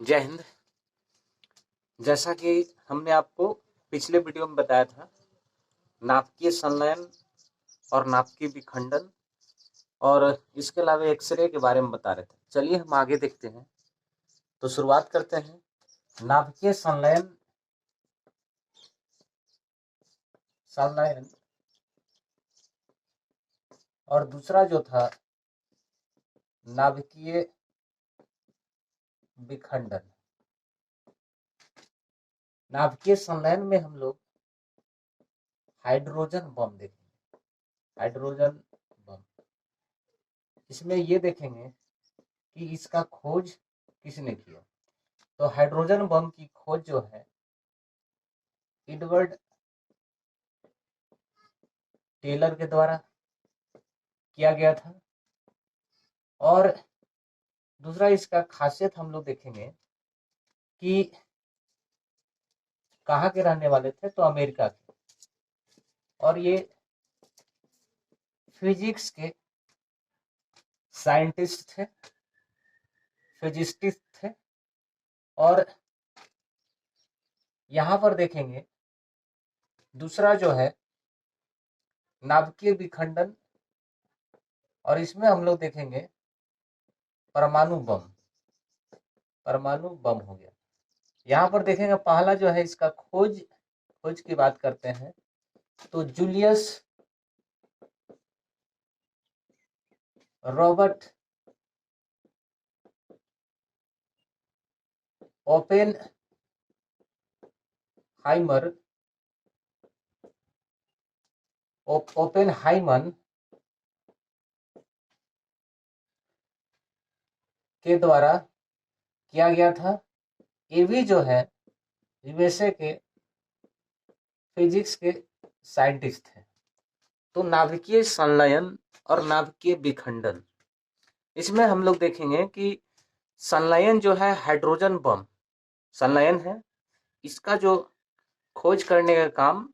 जय हिंद। जैसा कि हमने आपको पिछले वीडियो में बताया था, नाभिकीय संलयन और नाभिकीय विखंडन और इसके अलावा एक्सरे के बारे में बता रहे थे। चलिए हम आगे देखते हैं। तो शुरुआत करते हैं। नाभिकीय संलयन और दूसरा जो था नाभिकीय विखंडन। नाभिकीय संलयन में हम लोग हाइड्रोजन बम देखेंगे। हाइड्रोजन बम, इसमें ये देखेंगे कि इसका खोज किसने किया। तो हाइड्रोजन बम की खोज जो है एडवर्ड टेलर के द्वारा किया गया था। और दूसरा इसका खासियत हम लोग देखेंगे कि कहाँ के रहने वाले थे, तो अमेरिका के, और ये फिजिक्स के साइंटिस्ट थे, फिजिसिस्ट थे। और यहाँ पर देखेंगे दूसरा जो है नाभिकीय विखंडन, और इसमें हम लोग देखेंगे परमाणु बम। परमाणु बम हो गया। यहाँ पर देखेंगे पहला जो है इसका खोज की बात करते हैं तो जूलियस रॉबर्ट ओपेनहाइमर के द्वारा किया गया था। ये भी जो है यूएसए के फिजिक्स के साइंटिस्ट थे। तो नाभिकीय संलयन और नाभिकीय विखंडन, इसमें हम लोग देखेंगे कि संलयन जो है हाइड्रोजन बम संलयन है। इसका जो खोज करने का काम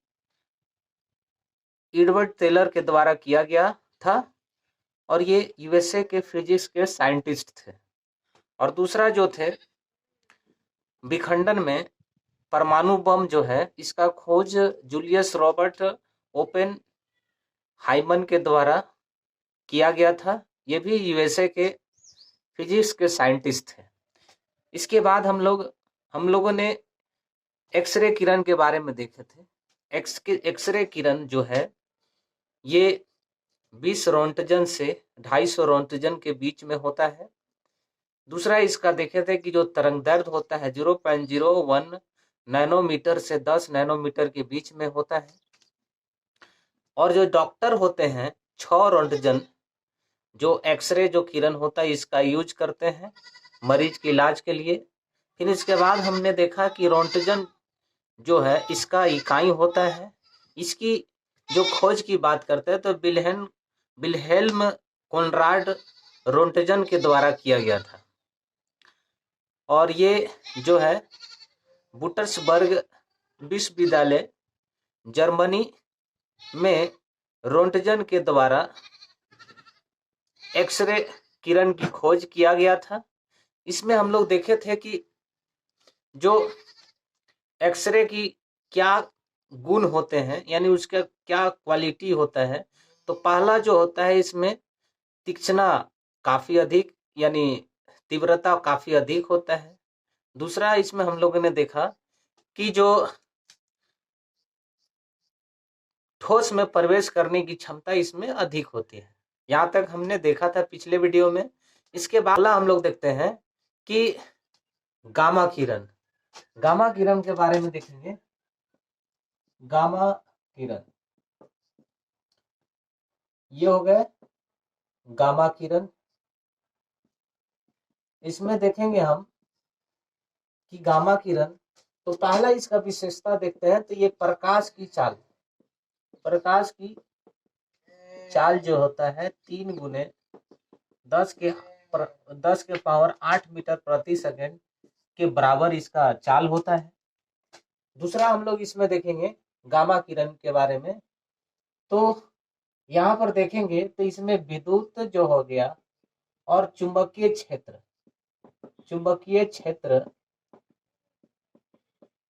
एडवर्ड टेलर के द्वारा किया गया था, और ये यूएसए के फिजिक्स के साइंटिस्ट थे। और दूसरा जो थे विखंडन में परमाणु बम जो है इसका खोज जूलियस रॉबर्ट ओपेनहाइमर के द्वारा किया गया था। ये भी यूएसए के फिजिक्स के साइंटिस्ट थे। इसके बाद हम लोगों ने एक्सरे किरण के बारे में देखे थे। एक्सरे किरण जो है ये 20 रोंटजन से 250 रोंटजन के बीच में होता है। दूसरा इसका देखे थे कि जो तरंग दैर्ध्य होता है 0.01 नैनोमीटर से 10 नैनोमीटर के बीच में होता है। और जो डॉक्टर होते हैं 6 रोंटजन जो एक्सरे जो किरण होता है इसका यूज करते हैं मरीज के इलाज के लिए। फिर इसके बाद हमने देखा कि रोंटजन जो है इसका इकाई होता है। इसकी जो खोज की बात करते हैं तो विल्हेल्म कॉनराड रोंटजन के द्वारा किया गया था। और ये जो है बुटर्सबर्ग विश्वविद्यालय जर्मनी में रोंटजन के द्वारा एक्सरे किरण की खोज किया गया था। इसमें हम लोग देखे थे कि जो एक्सरे की क्या गुण होते हैं, यानी उसका क्या क्वालिटी होता है। तो पहला जो होता है इसमें तीक्ष्णता काफी अधिक, यानी तीव्रता काफी अधिक होता है। दूसरा इसमें हम लोगों ने देखा कि जो ठोस में प्रवेश करने की क्षमता इसमें अधिक होती है। यहाँ तक हमने देखा था पिछले वीडियो में। इसके बाद हम लोग देखते हैं कि गामा किरण के बारे में देखेंगे। गामा किरण, ये हो गए गामा किरण। इसमें देखेंगे हम कि गामा किरण, तो पहला इसका विशेषता देखते हैं तो ये प्रकाश की चाल जो होता है 3 गुने 10 के पावर 8 मीटर प्रति सेकंड के बराबर इसका चाल होता है। दूसरा हम लोग इसमें देखेंगे गामा किरण के बारे में, तो यहाँ पर देखेंगे तो इसमें विद्युत जो हो गया और चुंबकीय क्षेत्र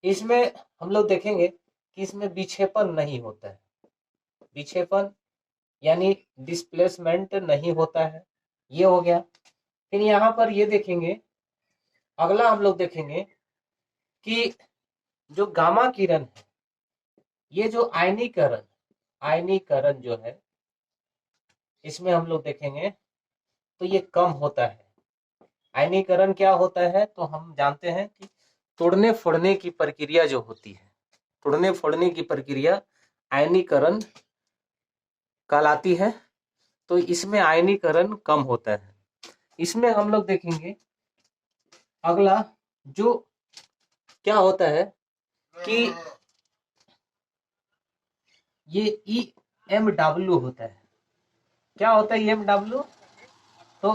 इसमें हम लोग देखेंगे कि इसमें विक्षेपण नहीं होता है, विक्षेपण यानी डिस्प्लेसमेंट नहीं होता है, ये हो गया। फिर यहाँ पर ये देखेंगे, अगला हम लोग देखेंगे कि जो गामा किरण है, ये जो आयनीकरण, आयनीकरण जो है इसमें हम लोग देखेंगे तो ये कम होता है। आयनीकरण क्या होता है तो हम जानते हैं कि तोड़ने फोड़ने की प्रक्रिया जो होती है, तोड़ने फोड़ने की प्रक्रिया आयनीकरण कहलाती है। तो इसमें आयनीकरण कम होता है। इसमें हम लोग देखेंगे अगला जो क्या होता है कि ये EMW होता है। क्या होता है EMW? तो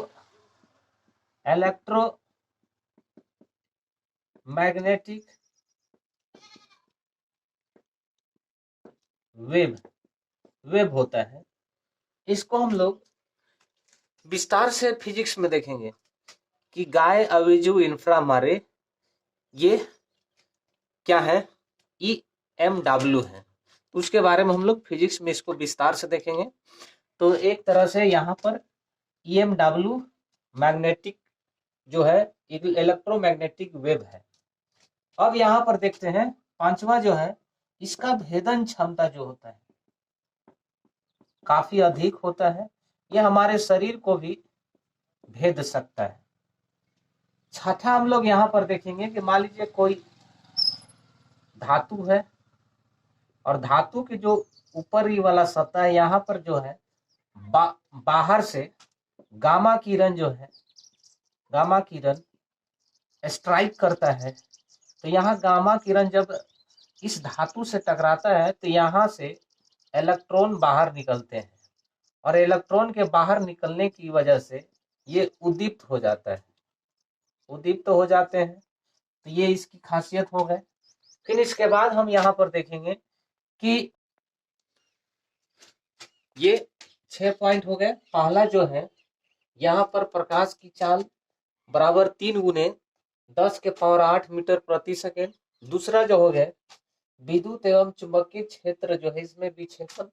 इलेक्ट्रो मैग्नेटिक वेव होता है। इसको हम लोग विस्तार से फिजिक्स में देखेंगे कि गाय अविजु इंफ्रा मारे, ये क्या है? EMW है। उसके बारे में हम लोग फिजिक्स में इसको विस्तार से देखेंगे। तो एक तरह से यहाँ पर EMW मैग्नेटिक जो है इलेक्ट्रोमैग्नेटिक वेव है। अब यहाँ पर देखते हैं पांचवा जो है, इसका भेदन क्षमता जो होता है काफी अधिक होता है। यह हमारे शरीर को भी भेद सकता है। छठा हम लोग यहाँ पर देखेंगे कि मान लीजिए कोई धातु है और धातु की जो ऊपरी वाला सतह है, यहाँ पर जो है बाहर से गामा किरण जो है, गामा किरण स्ट्राइक करता है। तो यहाँ गामा किरण जब इस धातु से टकराता है तो यहाँ से इलेक्ट्रॉन बाहर निकलते हैं और इलेक्ट्रॉन के बाहर निकलने की वजह से ये उद्दीप्त हो जाता है, उद्दीप्त हो जाते हैं। तो ये इसकी खासियत हो गए। फिर इसके बाद हम यहाँ पर देखेंगे कि ये 6 पॉइंट हो गए। पहला जो है यहाँ पर प्रकाश की चाल बराबर 3 गुने 10 के पावर 8 मीटर प्रति सेकेंड। दूसरा जो हो गया विद्युत एवं चुंबकीय क्षेत्र जो है इसमें विक्षेपण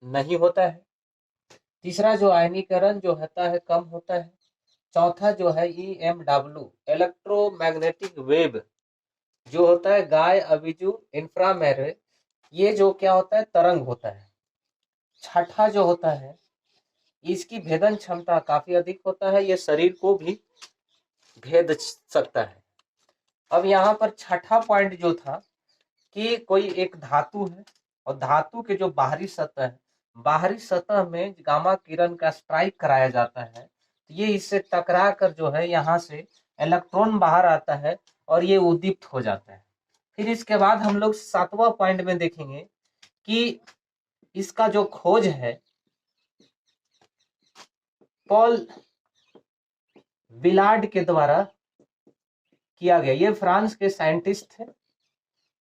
नहीं होता है। तीसरा जो आयनीकरण जो होता है कम होता है। चौथा जो है EMW इलेक्ट्रोमैग्नेटिक वेव जो होता है गाय अविजु इंफ्रामेरे, ये जो क्या होता है तरंग होता है। छठा जो होता है इसकी भेदन क्षमता काफी अधिक होता है, ये शरीर को भी भेद सकता है। अब यहाँ पर छठा पॉइंट जो था कि कोई एक धातु है और धातु के जो बाहरी सतह है, बाहरी सतह में गामा किरण का स्ट्राइक कराया जाता है। तो ये इससे टकरा कर जो है यहाँ से इलेक्ट्रॉन बाहर आता है और ये उद्दीप्त हो जाता है। फिर इसके बाद हम लोग 7वां पॉइंट में देखेंगे कि इसका जो खोज है पॉल विलार्ड के द्वारा किया गया। ये फ्रांस के साइंटिस्ट थे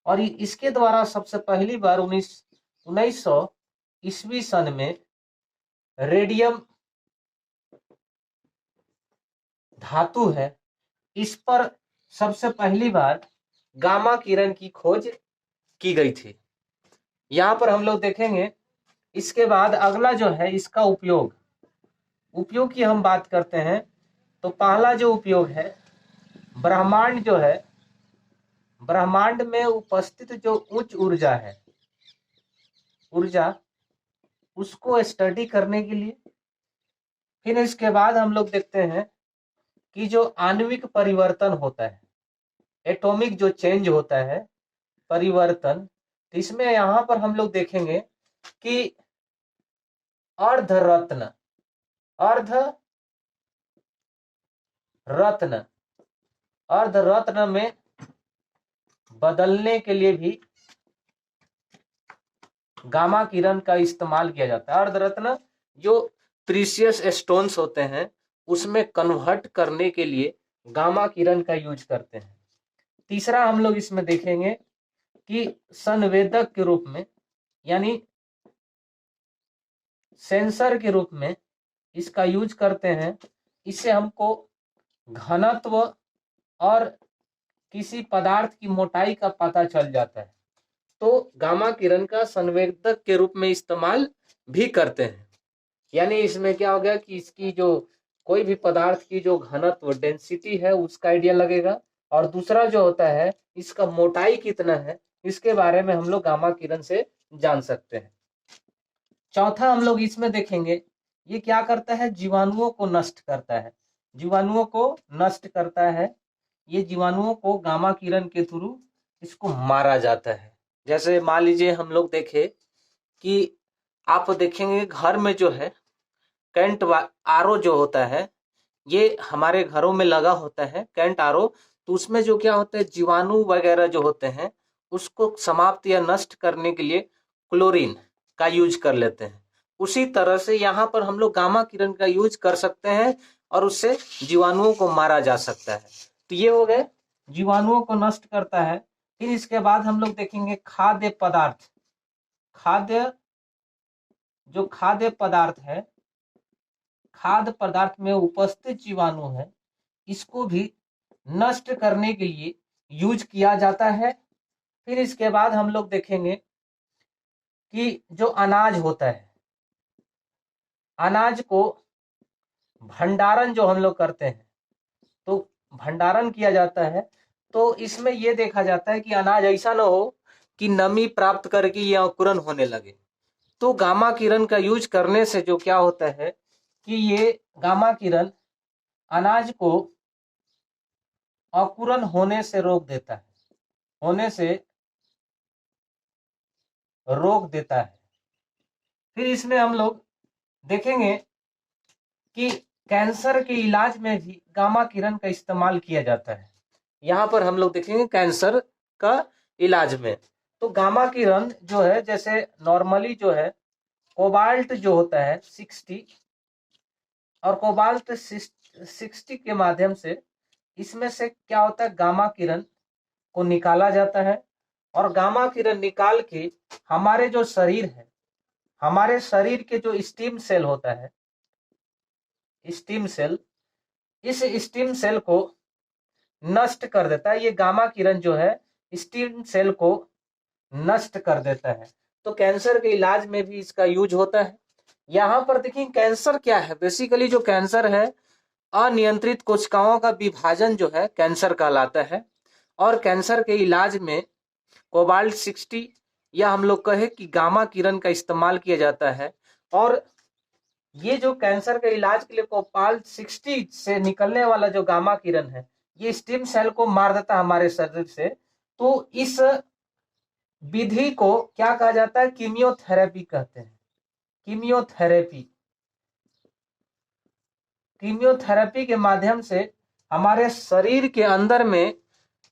और इसके द्वारा सबसे पहली बार 1900 ईस्वी सन में रेडियम धातु है, इस पर सबसे पहली बार गामा किरण की खोज की गई थी। यहाँ पर हम लोग देखेंगे। इसके बाद अगला जो है इसका उपयोग की हम बात करते हैं तो पहला जो उपयोग है ब्रह्मांड जो है, ब्रह्मांड में उपस्थित जो उच्च ऊर्जा है, ऊर्जा उसको स्टडी करने के लिए। फिर इसके बाद हम लोग देखते हैं कि जो आणविक परिवर्तन होता है, एटॉमिक जो चेंज होता है परिवर्तन, तो इसमें यहाँ पर हम लोग देखेंगे कि अर्धरत्न अर्धरत्न में बदलने के लिए भी गामा किरण का इस्तेमाल किया जाता है। अर्धरत्न जो प्रीशियस स्टोन्स होते हैं उसमें कन्वर्ट करने के लिए गामा किरण का यूज करते हैं। तीसरा हम लोग इसमें देखेंगे कि संवेदक के रूप में यानी सेंसर के रूप में इसका यूज करते हैं। इससे हमको घनत्व और किसी पदार्थ की मोटाई का पता चल जाता है तो गामा किरण का संवेदक के रूप में इस्तेमाल भी करते हैं। यानी इसमें क्या हो गया कि इसकी जो कोई भी पदार्थ की जो घनत्व डेंसिटी है उसका आइडिया लगेगा, और दूसरा जो होता है इसका मोटाई कितना है इसके बारे में हम लोग गामा किरण से जान सकते हैं। चौथा हम लोग इसमें देखेंगे, ये क्या करता है, जीवाणुओं को नष्ट करता है। जीवाणुओं को नष्ट करता है, ये जीवाणुओं को गामा किरण के थ्रू इसको मारा जाता है। जैसे मान लीजिए हम लोग देखें कि आप देखेंगे घर में जो है करंट आरओ जो होता है, ये हमारे घरों में लगा होता है करंट आरओ, तो उसमें जो क्या होता है जीवाणु वगैरह जो होते हैं उसको समाप्त या नष्ट करने के लिए क्लोरीन का यूज कर लेते हैं। उसी तरह से यहाँ पर हम लोग गामा किरण का यूज कर सकते हैं और उससे जीवाणुओं को मारा जा सकता है। तो ये हो गए, जीवाणुओं को नष्ट करता है। फिर इसके बाद हम लोग देखेंगे खाद्य पदार्थ। जो खाद्य पदार्थ है, खाद्य पदार्थ में उपस्थित जीवाणु है, इसको भी नष्ट करने के लिए यूज किया जाता है। फिर इसके बाद हम लोग देखेंगे कि जो अनाज होता है, अनाज को भंडारण जो हम लोग करते हैं, तो भंडारण किया जाता है, तो इसमें यह देखा जाता है कि अनाज ऐसा ना हो कि नमी प्राप्त करके ये अंकुरन होने लगे। तो गामा किरण का यूज करने से जो क्या होता है कि ये गामा किरण अनाज को अंकुरन होने से रोक देता है, फिर इसमें हम लोग देखेंगे कि कैंसर के इलाज में भी गामा किरण का इस्तेमाल किया जाता है। यहाँ पर हम लोग देखेंगे कैंसर का इलाज में, तो गामा किरण जो है, जैसे नॉर्मली जो है कोबाल्ट जो होता है 60, और कोबाल्ट 60 के माध्यम से इसमें से क्या होता है गामा किरण को निकाला जाता है, और गामा किरण निकाल के हमारे जो शरीर है, हमारे शरीर के जो स्टीम सेल होता है, स्टीम सेल, इस स्टीम सेल को नष्ट कर देता है। ये गामा किरण जो है स्टीम सेल को नष्ट कर देता है। तो कैंसर के इलाज में भी इसका यूज होता है। यहाँ पर देखिए कैंसर क्या है, बेसिकली जो कैंसर है अनियंत्रित कोशिकाओं का विभाजन जो है कैंसर कहलाता है। और कैंसर के इलाज में कोबाल्ट 60 या हम लोग कहे कि गामा किरण का इस्तेमाल किया जाता है। और ये जो कैंसर के इलाज के लिए कोबाल्ट 60 से निकलने वाला जो गामा किरण है, ये स्टीम सेल को मार देता है हमारे शरीर से। तो इस विधि को क्या कहा जाता है, कीमियोथेरेपी कहते हैं। कीमियोथेरेपी के माध्यम से हमारे शरीर के अंदर में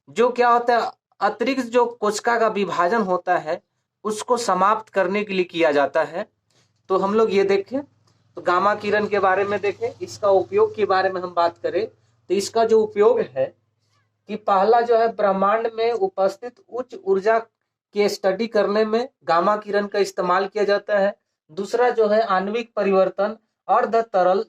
जो क्या होता है अतिरिक्त जो कोशिका का विभाजन होता है उसको समाप्त करने के लिए किया जाता है। तो हम लोग ये देखें, तो गामा किरण के बारे में देखें, इसका उपयोग के बारे में हम बात करें तो इसका जो उपयोग है कि पहला जो है ब्रह्मांड में उपस्थित उच्च ऊर्जा के स्टडी करने में गामा किरण का इस्तेमाल किया जाता है। दूसरा जो है आणविक परिवर्तन अर्ध तरल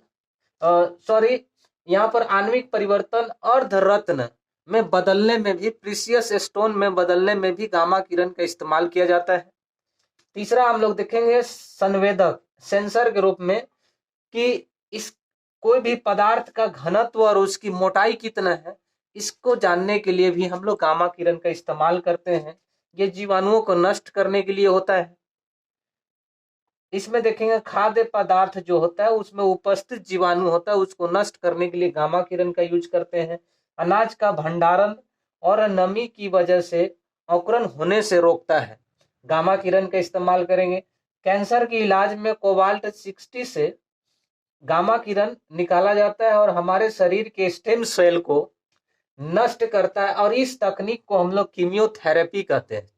यहाँ पर आणविक परिवर्तन अर्ध रत्न में बदलने में भी, प्रीसियस स्टोन में बदलने में भी गामा किरण का इस्तेमाल किया जाता है। तीसरा हम लोग देखेंगे संवेदक, सेंसर के रूप में, कि इस कोई भी पदार्थ का घनत्व और उसकी मोटाई कितना है इसको जानने के लिए भी हम लोग गामा किरण का इस्तेमाल करते हैं। ये जीवाणुओं को नष्ट करने के लिए होता है। इसमें देखेंगे खाद्य पदार्थ जो होता है उसमें उपस्थित जीवाणु होता है उसको नष्ट करने के लिए गामा किरण का यूज करते हैं। अनाज का भंडारण और नमी की वजह से अंकुरन होने से रोकता है, गामा किरण का इस्तेमाल करेंगे। कैंसर के इलाज में कोबाल्ट 60 से गामा किरण निकाला जाता है और हमारे शरीर के स्टेम सेल को नष्ट करता है, और इस तकनीक को हम लोग कीमियोथेरेपी कहते हैं।